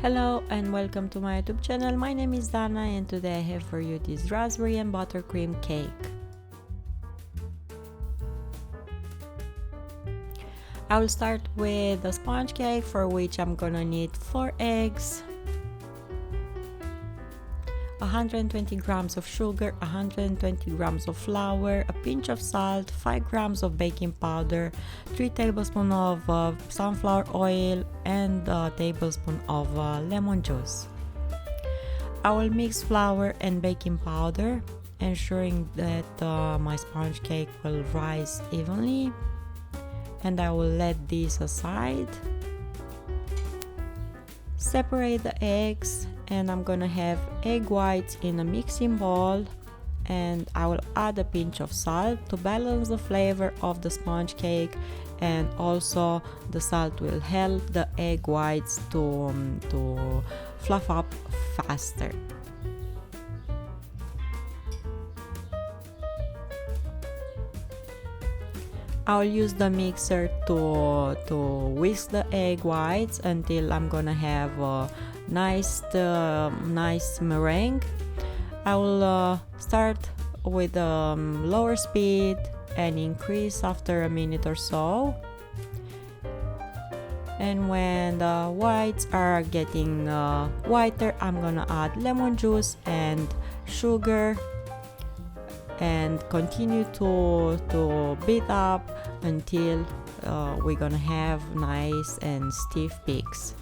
Hello and welcome to my YouTube channel. My name is Dana and today I have for you this raspberry and buttercream cake. I will start with the sponge cake, for which I'm gonna need 4 eggs, 120 grams of sugar, 120 grams of flour, a pinch of salt, 5 grams of baking powder, 3 tablespoons of sunflower oil, and a tablespoon of lemon juice. I will mix flour and baking powder, ensuring that my sponge cake will rise evenly, and I will let this aside. Separate the eggs, and I'm gonna have egg whites in a mixing bowl, and I will add a pinch of salt to balance the flavor of the sponge cake, and also the salt will help the egg whites to fluff up faster. I'll use the mixer to whisk the egg whites until I'm gonna have a nice meringue. I will start with lower speed and increase after a minute or so. And when the whites are getting whiter, I'm gonna add lemon juice and sugar and continue to beat up until we're gonna have nice and stiff peaks.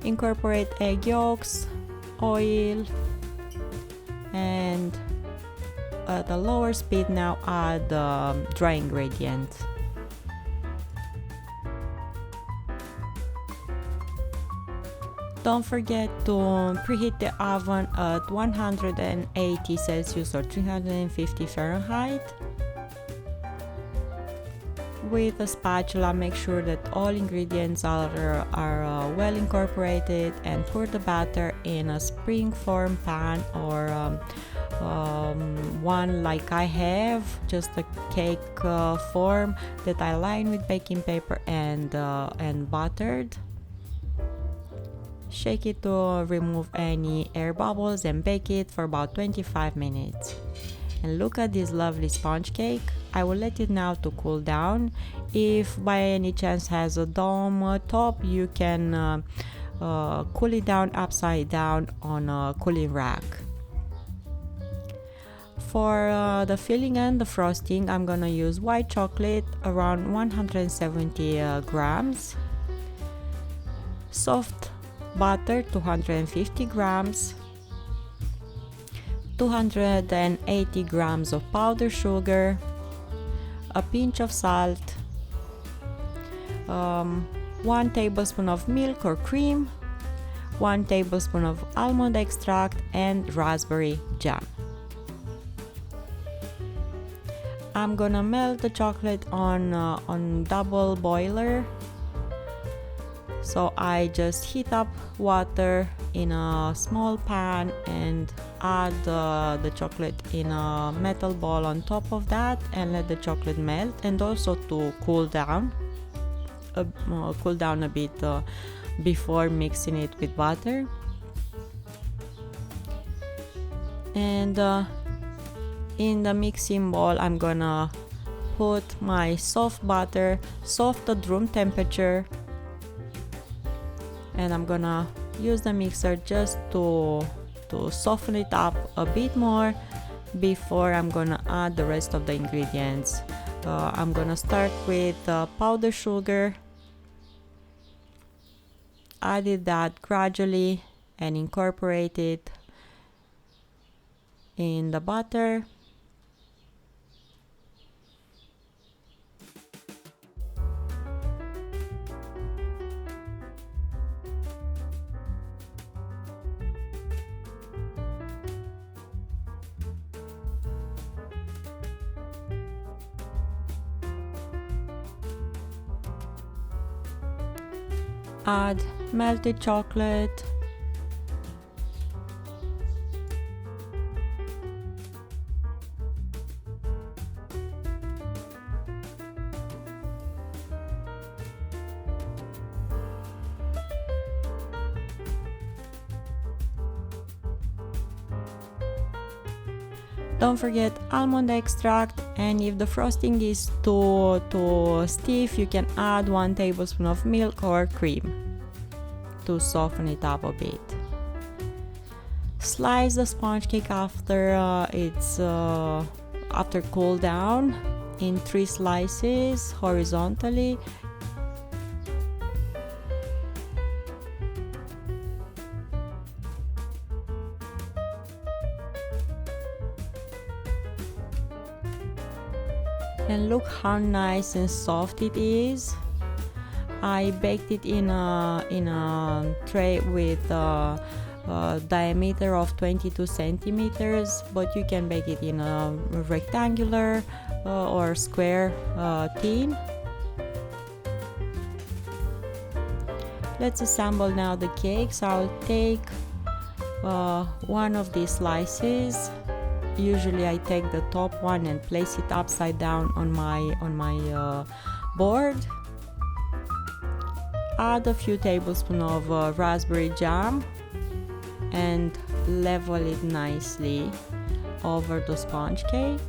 Incorporate egg yolks, oil, and at a lower speed now add dry ingredients. Don't forget to preheat the oven at 180 Celsius or 350 Fahrenheit. With a spatula, make sure that all ingredients are well incorporated, and pour the batter in a spring-form pan or one like I have, just a cake form that I line with baking paper and buttered. Shake it to remove any air bubbles and bake it for about 25 minutes. And look at this lovely sponge cake. I will let it now to cool down. If by any chance has a dome top, you can cool it down upside down on a cooling rack. For the filling and the frosting, I'm gonna use white chocolate, around 170 grams, soft butter 250 grams, 280 grams of powdered sugar, a pinch of salt, 1 tablespoon of milk or cream, 1 tablespoon of almond extract, and raspberry jam. I'm gonna melt the chocolate on double boiler. So I just heat up water in a small pan and add the chocolate in a metal bowl on top of that, and let the chocolate melt, and also to cool down a bit before mixing it with butter. And in the mixing bowl, I'm gonna put my soft butter, soft at room temperature, and I'm gonna use the mixer just to soften it up a bit more before I'm gonna add the rest of the ingredients. I'm gonna start with powdered sugar, added that gradually and incorporate it in the butter. Add melted chocolate, Don't forget almond extract, and if the frosting is too stiff, you can add 1 tablespoon of milk or cream to soften it up a bit. Slice the sponge cake after after cool down in 3 slices horizontally. And look how nice and soft it is. I baked it in a tray with a diameter of 22 centimeters, but you can bake it in a rectangular or square tin. Let's assemble now the cake. So I'll take one of these slices. Usually I take the top one and place it upside down on my board. Add a few tablespoons of raspberry jam and level it nicely over the sponge cake.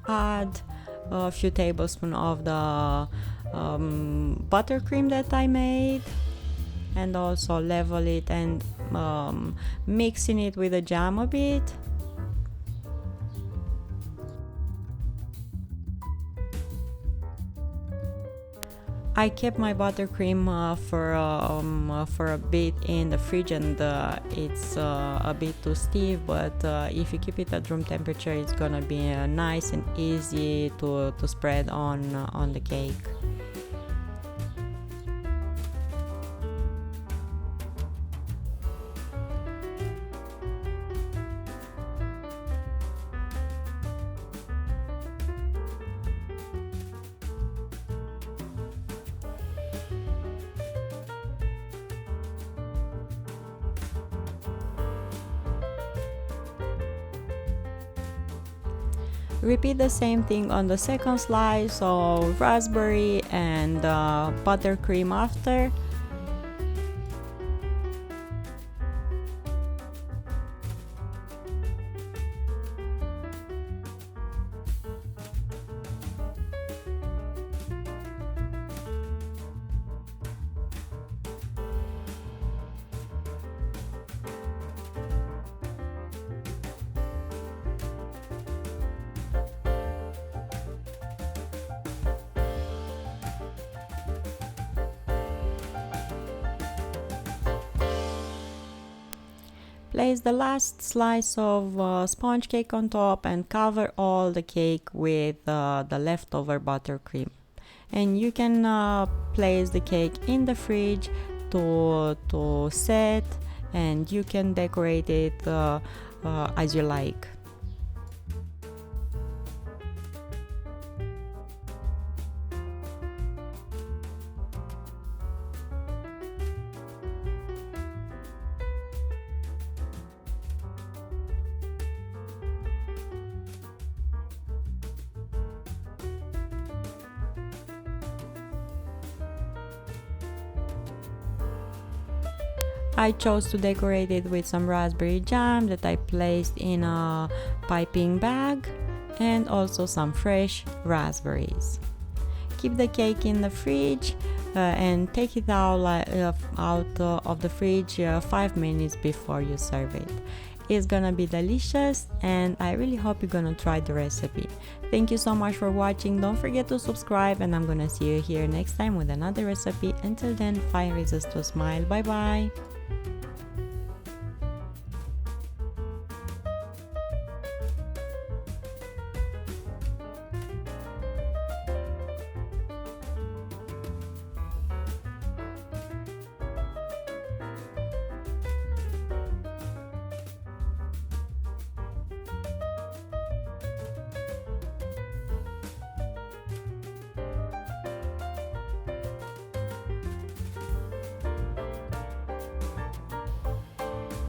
Add a few tablespoons of the buttercream that I made, and also level it and mixing it with the jam a bit. I kept my buttercream for a bit in the fridge, and it's a bit too stiff, but if you keep it at room temperature, it's gonna be nice and easy to spread on the cake. Repeat the same thing on the second slice, so raspberry and buttercream after. Place the last slice of sponge cake on top and cover all the cake with the leftover buttercream. And you can place the cake in the fridge to set, and you can decorate it as you like. I chose to decorate it with some raspberry jam that I placed in a piping bag, and also some fresh raspberries. Keep the cake in the fridge and take it out of the fridge 5 minutes before you serve it. It's gonna be delicious, and I really hope you're gonna try the recipe. Thank you so much for watching. Don't forget to subscribe, and I'm gonna see you here next time with another recipe. Until then, find reasons to smile. Bye bye.